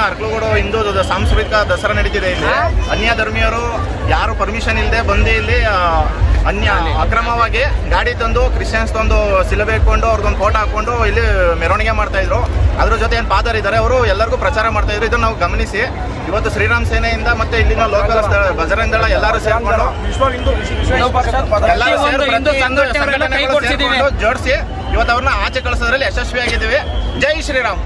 ಅರ್ಕಲಗೂಡು ಹಿಂದೂ ಸಾಂಸ್ಕೃತಿಕ ದಸರಾ ನಡೀತಿದೆ. ಇಲ್ಲಿ ಅನ್ಯ ಧರ್ಮೀಯರು ಯಾರು ಪರ್ಮಿಷನ್ ಇಲ್ಲದೆ ಬಂದು ಇಲ್ಲಿ ಅಕ್ರಮವಾಗಿ ಗಾಡಿ ತಂದು ಕ್ರಿಶ್ಚಿಯನ್ಸ್ ತಂದು ಸಿಲುಬೆ ಇಟ್ಕೊಂಡು ಅವ್ರದ್ದೊಂದು ಫೋಟೋ ಹಾಕೊಂಡು ಇಲ್ಲಿ ಮೆರವಣಿಗೆ ಮಾಡ್ತಾ ಇದ್ರು. ಅದ್ರ ಜೊತೆ ಏನು ಫಾದರ್ ಇದ್ದಾರೆ, ಅವರು ಎಲ್ಲರಿಗೂ ಪ್ರಚಾರ ಮಾಡ್ತಾ ಇದ್ರು. ಇದನ್ನು ನಾವು ಗಮನಿಸಿ ಇವತ್ತು ಶ್ರೀರಾಮ್ ಸೇನೆಯಿಂದ ಮತ್ತೆ ಇಲ್ಲಿನ ಲೋಕಲ್ ಬಜರಂಗ ದಳ ಎಲ್ಲರೂ ಸೇರ್ಕೊಂಡು ಜೋಡಿಸಿ ಇವತ್ತು ಅವ್ರನ್ನ ಆಚೆ ಕಳಿಸೋದ್ರಲ್ಲಿ ಯಶಸ್ವಿಯಾಗಿದ್ದೀವಿ. ಜೈ ಶ್ರೀರಾಮ್.